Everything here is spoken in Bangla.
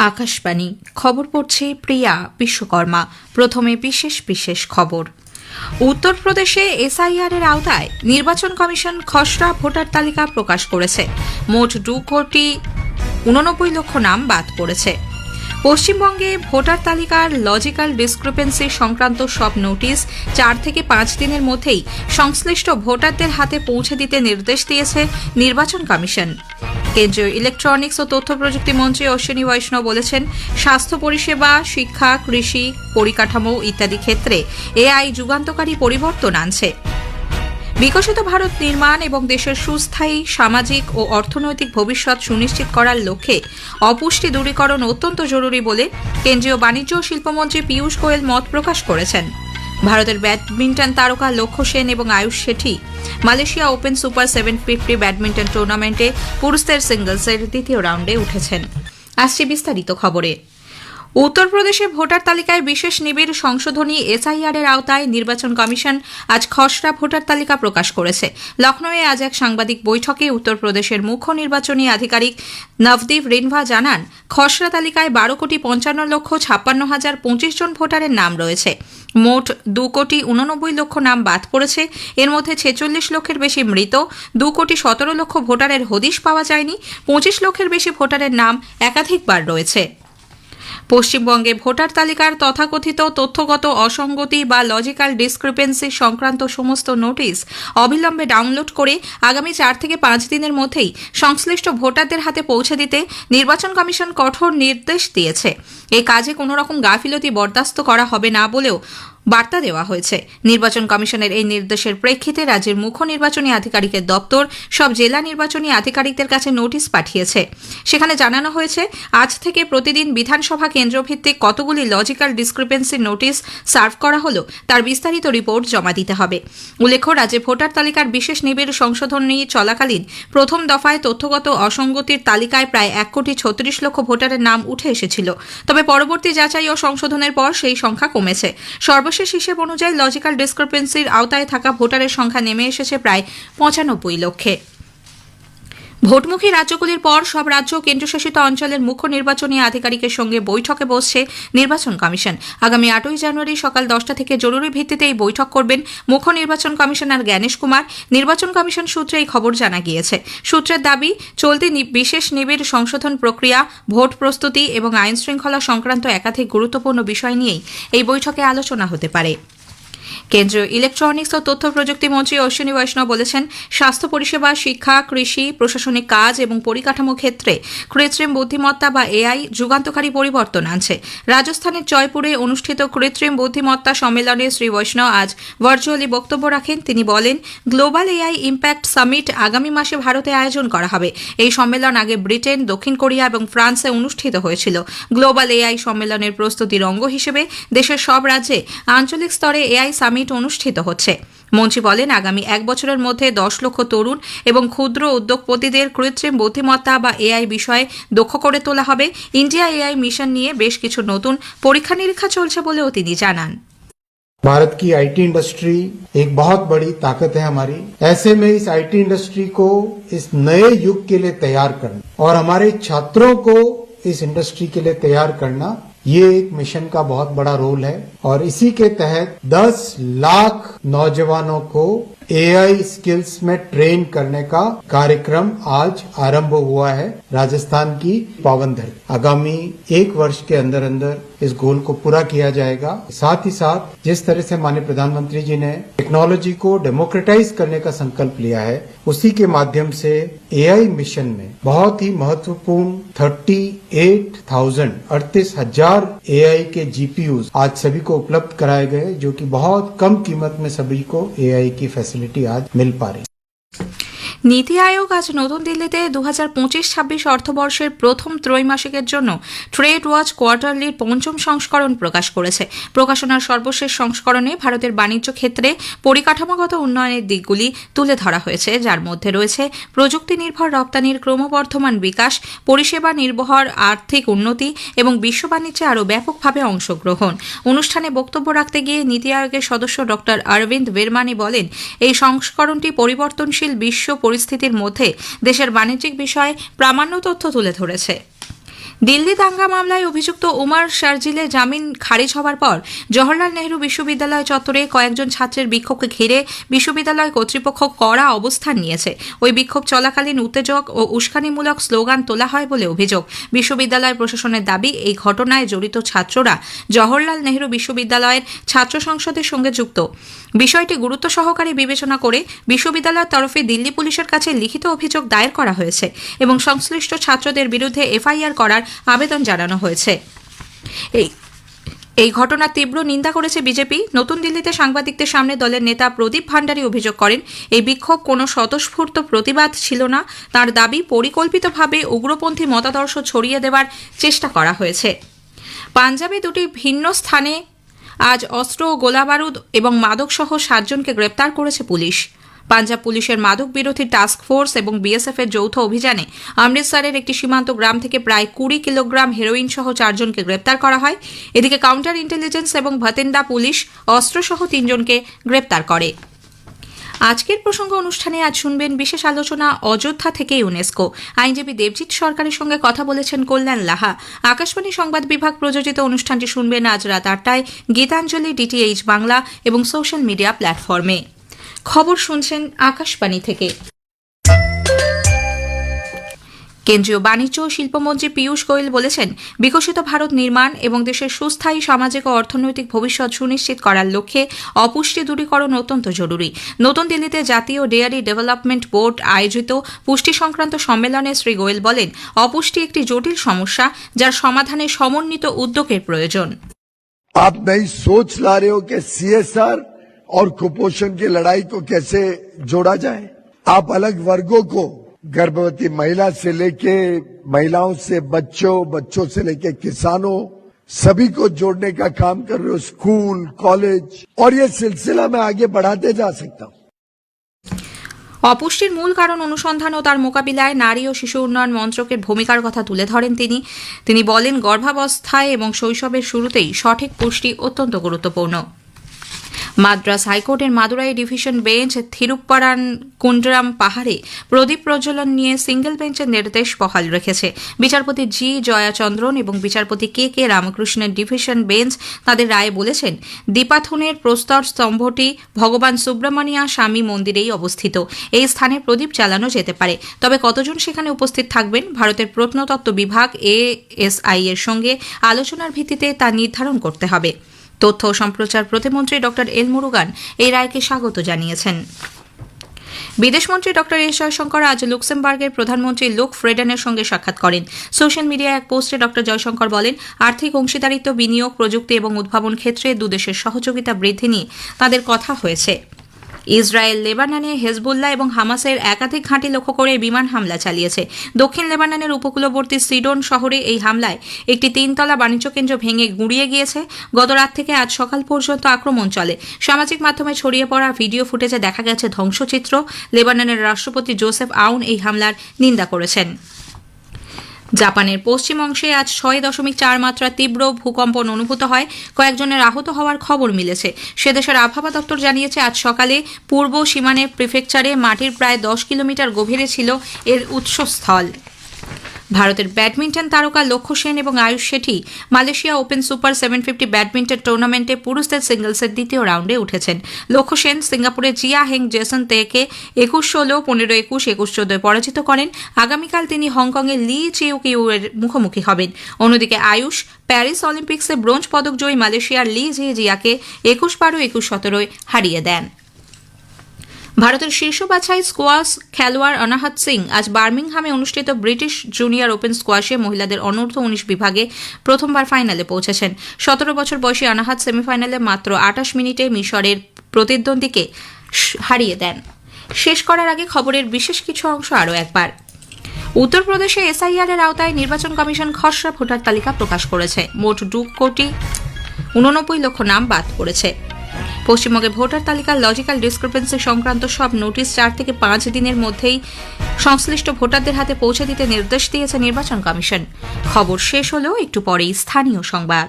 আকাশবাণী খবর পড়ছে প্রিয়া বিশ্বকর্মা। প্রথমে বিশেষ বিশেষ খবর। উত্তরপ্রদেশে এসআইআর এর আওতায় নির্বাচন কমিশন খসড়া ভোটার তালিকা প্রকাশ করেছে। মোট 2,89,00,000 নাম বাদ পড়েছে। পশ্চিমবঙ্গে ভোটার তালিকার লজিক্যাল ডিসক্রিপেন্সি সংক্রান্ত সব নোটিশ 4 থেকে 5 দিনের মধ্যেই সংশ্লিষ্ট ভোটারদের হাতে পৌঁছে দিতে নির্দেশ দিয়েছে নির্বাচন কমিশন। কেন্দ্রীয় ইলেকট্রনিক্স ও তথ্য প্রযুক্তি মন্ত্রী অশ্বিনী বৈষ্ণব বলেছেন, স্বাস্থ্য পরিষেবা, শিক্ষা, কৃষি, পরিকাঠামো ইত্যাদি ক্ষেত্রে এআই যুগান্তকারী পরিবর্তন আনছে। বিকশিত ভারত নির্মাণ এবং দেশের সুস্থায়ী সামাজিক ও অর্থনৈতিক ভবিষ্যৎ সুনিশ্চিত করার লক্ষ্যে অপুষ্টি দূরীকরণ অত্যন্ত জরুরি বলে কেন্দ্রীয় বাণিজ্য ও শিল্পমন্ত্রী পীয়ূষ গোয়েল মত প্রকাশ করেছেন। ভারতের ব্যাডমিন্টন তারকা লক্ষ্য সেন এবং Ayush Shetty Malaysia Open Super 750 badminton টুর্নামেন্টে পুরুষদের সিঙ্গলসের দ্বিতীয় রাউন্ডে উঠেছেন। আসছে বিস্তারিত খবরে। উত্তরপ্রদেশে ভোটার তালিকায় বিশেষ নিবিড় সংশোধনী এসআইআর এর আওতায় নির্বাচন কমিশন আজ খসড়া ভোটার তালিকা প্রকাশ করেছে। লখনৌয়ে আজ এক সাংবাদিক বৈঠকে উত্তরপ্রদেশের মুখ্য নির্বাচনী আধিকারিক নবদীপ রিনভা জানান, খসড়া তালিকায় 12,55,56,025 জন ভোটারের নাম রয়েছে। মোট 2,89,00,000 নাম বাদ পড়েছে। এর মধ্যে 46 লক্ষের বেশি মৃত, 2,17,00,000 ভোটারের হদিশ পাওয়া যায়নি, 25 লক্ষের বেশি ভোটারের নাম একাধিকবার রয়েছে। পশ্চিমবঙ্গে ভোটার তালিকার তথাকথিত তথ্যগত অসঙ্গতি বা লজিক্যাল ডিসক্রিপেন্সি সংক্রান্ত সমস্ত নোটিশ অবিলম্বে ডাউনলোড করে আগামী 4 থেকে 5 দিনের মধ্যেই সংশ্লিষ্ট ভোটারদের হাতে পৌঁছে দিতে নির্বাচন কমিশন কঠোর নির্দেশ দিয়েছে। এই কাজে কোনো রকম গাফিলতি বরদাস্ত করা হবে না বলেও বার্তা দেওয়া হয়েছে। নির্বাচন কমিশনের এই নির্দেশের প্রেক্ষিতে রাজ্যের মুখ্য নির্বাচনী আধিকারিকের দপ্তর সব জেলা নির্বাচনী আধিকারিকদের কাছে নোটিশ পাঠিয়েছে। সেখানে জানানো হয়েছে, আজ থেকে প্রতিদিন বিধানসভা কেন্দ্রভিত্তিক কতগুলি লজিক্যাল ডিসক্রিপেন্সি নোটিশ সার্ভ করা হলো তার বিস্তারিত রিপোর্ট জমা দিতে হবে। উল্লেখ্য, রাজ্যে ভোটার তালিকার বিশেষ নিবিড় সংশোধনী চলাকালীন প্রথম দফায় তথ্যগত অসঙ্গতির তালিকায় প্রায় 1,36,00,000 ভোটারের নাম উঠে এসেছিল। তবে পরবর্তী যাচাই ও সংশোধনের পর সেই সংখ্যা কমেছে। সর্বশেষ হিসেব অনুযায়ী লজিক্যাল ডিসক্রিপেন্সির আওতায় থাকা ভোটারের সংখ্যা নেমে এসেছে প্রায় 95 লক্ষে। ভোটমুখী রাজ্যগুলির পর সব রাজ্য ও কেন্দ্রশাসিত অঞ্চলের মুখ্য নির্বাচনী আধিকারিকের সঙ্গে বৈঠকে বসছে নির্বাচন কমিশন। আগামী 8 জানুয়ারি সকাল 10টা থেকে জরুরি ভিত্তিতে এই বৈঠক করবেন মুখ্য নির্বাচন কমিশনার জ্ঞানেশ কুমার। নির্বাচন কমিশন সূত্রে এই খবর জানা গিয়েছে। সূত্রের দাবি, চলতি বিশেষ নিবিড় সংশোধন প্রক্রিয়া, ভোট প্রস্তুতি এবং আইন শৃঙ্খলা সংক্রান্ত একাধিক গুরুত্বপূর্ণ বিষয় নিয়েই এই বৈঠকে আলোচনা হতে পারে। কেন্দ্রীয় ইলেকট্রনিক্স ও তথ্য প্রযুক্তি মন্ত্রী অশ্বিনী বৈষ্ণব বলেছেন, স্বাস্থ্য পরিষেবা, শিক্ষা, কৃষি, প্রশাসনিক কাজ এবং পরিকাঠামো ক্ষেত্রে কৃত্রিম বুদ্ধিমত্তা বা এআই যুগান্তকারী পরিবর্তন আনছে। রাজস্থানের জয়পুরে অনুষ্ঠিত কৃত্রিম বুদ্ধিমত্তা সম্মেলনে শ্রী বৈষ্ণব আজ ভার্চুয়ালি বক্তব্য রাখেন। তিনি বলেন, গ্লোবাল এআই ইম্প্যাক্ট সামিট আগামী মাসে ভারতে আয়োজন করা হবে। এই সম্মেলন আগে ব্রিটেন, দক্ষিণ কোরিয়া এবং ফ্রান্সে অনুষ্ঠিত হয়েছিল। গ্লোবাল এআই সম্মেলনের প্রস্তুতির অঙ্গ হিসেবে দেশের সব রাজ্যে আঞ্চলিক স্তরে এআই সামিট অনুষ্ঠিত হচ্ছে। মন্ত্রী বলেন, আগামী 1 বছরের মধ্যে 10 লক্ষ তরুণ এবং ক্ষুদ্র উদ্যোগপতিদের কৃত্রিম বুদ্ধিমত্তা বা এআই বিষয়ে দক্ষ করে তোলা হবে। ইন্ডিয়া এআই মিশন নিয়ে বেশ কিছু নতুন পরীক্ষা নিরীক্ষা চলছে বলেও তিনি জানান। भारत की आईटी इंडस्ट्री एक बहुत बड़ी ताकत है हमारी। ऐसे में इस आईटी इंडस्ट्री को इस नए युग के लिए तैयार करना और हमारे छात्रों को इस इंडस्ट्री के लिए तैयार करना, ये एक मिशन का बहुत बड़ा रोल है। और इसी के तहत 10 लाख नौजवानों को एआई स्किल्स में ट्रेन करने का कार्यक्रम आज आरंभ हुआ है राजस्थान की पावन धरती। आगामी 1 वर्ष के अंदर अंदर इस गोल को पूरा किया जाएगा। साथ ही साथ जिस तरह से माननीय प्रधानमंत्री जी ने टेक्नोलॉजी को डेमोक्रेटाइज करने का संकल्प लिया है, उसी के माध्यम से एआई मिशन में बहुत ही महत्वपूर्ण 38,000 एआई के जीपीयूज आज सभी को उपलब्ध कराए गए, जो कि बहुत कम कीमत में सभी को एआई की फैसिलिटी आज मिल पा रही। নীতি আয়োগ আজ নতুন দিল্লিতে 2025-26 অর্থবর্ষের প্রথম ত্রৈমাসিকের জন্য ট্রেড ওয়াচ কোয়ার্টারলির 5ম সংস্করণ প্রকাশ করেছে। প্রকাশনার সর্বশেষ সংস্করণে ভারতের বাণিজ্য ক্ষেত্রে পরিকাঠামোগত উন্নয়নের দিকগুলি তুলে ধরা হয়েছে, যার মধ্যে রয়েছে প্রযুক্তি নির্ভর রপ্তানির ক্রমবর্ধমান বিকাশ, পরিষেবা নির্ভর আর্থিক উন্নতি এবং বিশ্ব বাণিজ্যে আরও ব্যাপকভাবে অংশগ্রহণ। অনুষ্ঠানে বক্তব্য রাখতে গিয়ে নীতি আয়োগের সদস্য ডক্টর অরবিন্দ বেরমানি বলেন, এই সংস্করণটি পরিবর্তনশীল বিশ্ব পরিস্থিতির মধ্যে দেশের বাণিজ্যিক বিষয়ে প্রামাণ্য তথ্য তুলে ধরেছে। দিল্লি দাঙ্গা মামলায় অভিযুক্ত উমার শারজিলের জামিন খারিজ হওয়ার পর জওহরলাল নেহরু বিশ্ববিদ্যালয় চত্বরে কয়েকজন ছাত্রের বিক্ষোভকে ঘিরে বিশ্ববিদ্যালয় কর্তৃপক্ষ কড়া অবস্থান নিয়েছে। ওই বিক্ষোভ চলাকালীন উত্তেজক ও উস্কানিমূলক স্লোগান তোলা হয় বলে অভিযোগ। বিশ্ববিদ্যালয় প্রশাসনের দাবি, এই ঘটনায় জড়িত ছাত্ররা জওহরলাল নেহরু বিশ্ববিদ্যালয়ের ছাত্র সংসদের সঙ্গে যুক্ত। বিষয়টি গুরুত্ব সহকারে বিবেচনা করে বিশ্ববিদ্যালয়ের তরফে দিল্লি পুলিশের কাছে লিখিত অভিযোগ দায়ের করা হয়েছে এবং সংশ্লিষ্ট ছাত্রদের বিরুদ্ধে এফআইআর করার আবেদন জানানো হয়েছে। এই ঘটনার তীব্র নিন্দা করেছে বিজেপি। নতুন দিল্লিতে সাংবাদিকদের সামনে দলের নেতা প্রদীপ ভান্ডারী অভিযোগ করেন, এই বিক্ষোভ কোনো স্বতঃস্ফূর্ত প্রতিবাদ ছিল না। তার দাবি, পরিকল্পিতভাবে উগ্রপন্থী মতাদর্শ ছড়িয়ে দেওয়ার চেষ্টা করা হয়েছে। পাঞ্জাবে দুটি ভিন্ন স্থানে আজ অস্ত্র, গোলাবারুদ এবং মাদকসহ 7 জনকে গ্রেপ্তার করেছে পুলিশ। পাঞ্জাব পুলিশের মাদক বিরোধী টাস্ক ফোর্স এবং বিএসএফ এর যৌথ অভিযানে অমৃতসরের একটি সীমান্ত গ্রাম থেকে প্রায় 20 কিলোগ্রাম হেরোইন সহ 4 জনকে গ্রেপ্তার করা হয়। এদিকে কাউন্টার ইন্টেলিজেন্স এবং ভাতিন্দা পুলিশ অস্ত্রসহ 3 জনকে গ্রেপ্তার করে। আজকের প্রসঙ্গ অনুষ্ঠানে আজ শুনবেন বিশেষ আলোচনা অযোধ্যা থেকে ইউনেস্কো। আইনজীবী দেবজিৎ সরকারের সঙ্গে কথা বলেছেন কল্যাণ লাহা। আকাশবাণী সংবাদ বিভাগ প্রযোজিত অনুষ্ঠানটি শুনবেন আজ রাত 8টায় গীতাঞ্জলি, ডিটিএইচ বাংলা এবং সোশ্যাল মিডিয়া প্ল্যাটফর্মে। খবর শুনছেন আকাশবাণী থেকে। কেন্দ্রীয় বাণিজ্য ও শিল্পমন্ত্রী পীয়ূষ গোয়েল বলেছেন, বিকশিত ভারত নির্মাণ এবং দেশের সুস্থায়ী সামাজিক ও অর্থনৈতিক ভবিষ্যৎ সুনিশ্চিত করার লক্ষ্যে অপুষ্টি দূরীকরণ অত্যন্ত জরুরি। নতুন দিল্লিতে জাতীয় ডেয়ারি ডেভেলপমেন্ট বোর্ড আয়োজিত পুষ্টি সংক্রান্ত সম্মেলনে শ্রী গোয়েল বলেন, অপুষ্টি একটি জটিল সমস্যা, যার সমাধানে সমন্বিত উদ্যোগের প্রয়োজন। आप नई सोच ला रहे हो कि सीएसआर और कुपोषण की लड़ाई को कैसे जोड़ा जाए। आप अलग वर्गों को, गर्भवती महिला से लेके महिलाओं से बच्चों से लेके किसानों, सभी को जोड़ने का काम कर रहे हो। स्कूल, कॉलेज, और ये सिलसिला मैं आगे बढ़ाते जा सकता हूँ। অপুষ্টির মূল কারণ অনুসন্ধান ও তার মোকাবিলায় নারী ও শিশু উন্নয়ন মন্ত্রকের ভূমিকার কথা তুলে ধরেন তিনি বলেন, গর্ভাবস্থায় এবং শৈশবের শুরুতেই সঠিক পুষ্টি অত্যন্ত গুরুত্বপূর্ণ। মাদ্রাস হাইকোর্টের মাদুরাই ডিভিশন বেঞ্চ থিরুপ্পারানকুন্ড্রাম পাহাড়ে প্রদীপ প্রজ্বলন নিয়ে সিঙ্গেল বেঞ্চের নির্দেশ বহাল রেখেছে। বিচারপতি জি জয়াচন্দ্রন এবং বিচারপতি কে কে রামকৃষ্ণের ডিভিশন বেঞ্চ তাদের রায়ে বলেছেন, দীপাথুনের প্রস্তর স্তম্ভটি ভগবান সুব্রমণিয়া স্বামী মন্দিরেই অবস্থিত। এই স্থানে প্রদীপ জ্বালানো যেতে পারে, তবে কতজন সেখানে উপস্থিত থাকবেন ভারতের প্রত্নতত্ত্ব বিভাগ এএসআই এর সঙ্গে আলোচনার ভিত্তিতে তা নির্ধারণ করতে হবে। তথ্য ও সম্প্রচার প্রতিমন্ত্রী ডক্টর এল মুরুগান এই রায়কে স্বাগত জানিয়েছেন। বিদেশমন্ত্রী ডক্টর এস জয়শঙ্কর আজ লুক্সেমবার্গের প্রধানমন্ত্রী লুক ফ্রেডেনের সঙ্গে সাক্ষাৎ করেন। সোশ্যাল মিডিয়ায় এক পোস্টে ডক্টর জয়শঙ্কর বলেন, আর্থিক অংশীদারিত্ব, বিনিয়োগ, প্রযুক্তি এবং উদ্ভাবন ক্ষেত্রে দুদেশের সহযোগিতা বৃদ্ধি নিয়ে তাদের কথা হয়েছে। ইসরায়েল লেবাননে হেজবুল্লাহ এবং হামাসের একাধিক ঘাঁটি লক্ষ্য করে বিমান হামলা চালিয়েছে। দক্ষিণ লেবাননের উপকূলবর্তী সিডন শহরে এই হামলায় একটি 3তলা বাণিজ্য কেন্দ্র ভেঙে গুঁড়িয়ে গিয়েছে। গত রাত থেকে আজ সকাল পর্যন্ত আক্রমণ চলে। সামাজিক মাধ্যমে ছড়িয়ে পড়া ভিডিও ফুটেজে দেখা গেছে ধ্বংসচিত্র। লেবাননের রাষ্ট্রপতি জোসেফ আউন এই হামলার নিন্দা করেছেন। জাপানের পশ্চিম অংশে আজ 6.4 মাত্রা তীব্র ভূকম্পন অনুভূত হয়। কয়েকজনের আহত হওয়ার খবর মিলেছে। সে দেশের আবহাওয়া দপ্তর জানিয়েছে, আজ সকালে পূর্ব সীমানে প্রিফেকচারে মাটির প্রায় 10 কিলোমিটার গভীরে ছিল এর উৎসস্থল। ভারতের ব্যাডমিন্টন তারকা লক্ষ্য সেন এবং Ayush Shetty Malaysia Open Super 750 badminton টুর্নামেন্টে পুরুষদের সিঙ্গলসের দ্বিতীয় রাউন্ডে উঠেছেন। লক্ষ্য সেন সিঙ্গাপুরের জিয়া হেং জেসন তেকে 21-16, 15-21, 21-14 পরাজিত করেন। আগামীকাল তিনি হংকংয়ের লি চিউকিউ এর মুখোমুখি হবেন। অন্যদিকে আয়ুষ প্যারিস অলিম্পিক্সে ব্রোঞ্জ পদক জয়ী মালয়েশিয়ার লি জিয়াকে 21-12, 21-17 হারিয়ে দেন। ভারতের শীর্ষ বাছাই স্কোয়াশ খেলোয়াড় অনাহত সিং আজ বার্মিংহামে অনুষ্ঠিত ব্রিটিশ জুনিয়র ওপেন স্কোয়াশে মহিলাদের অনূর্ধ্ব 19 বিভাগে প্রথমবার ফাইনালে পৌঁছেছেন। 17 বছর বয়সী অনাহত সেমিফাইনালে মাত্র 28 মিনিটে মিশরের প্রতিদ্বন্দ্বীকে হারিয়ে দেন। শেষ করার আগে খবরের বিশেষ কিছু অংশ আরও একবার। উত্তরপ্রদেশে এসআইআর এর আওতায় নির্বাচন কমিশন খসড়া ভোটার তালিকা প্রকাশ করেছে। মোট 2,89,00,000 নাম বাদ পড়েছে। পশ্চিমবঙ্গে ভোটার তালিকার লজিক্যাল ডিসক্রিপেন্সি সংক্রান্ত সব নোটিশ 4 থেকে 5 দিনের মধ্যেই সংশ্লিষ্ট ভোটারদের হাতে পৌঁছে দিতে নির্দেশ দিয়েছে নির্বাচন কমিশন। খবর শেষ হলেও একটু পরেই স্থানীয় সংবাদ।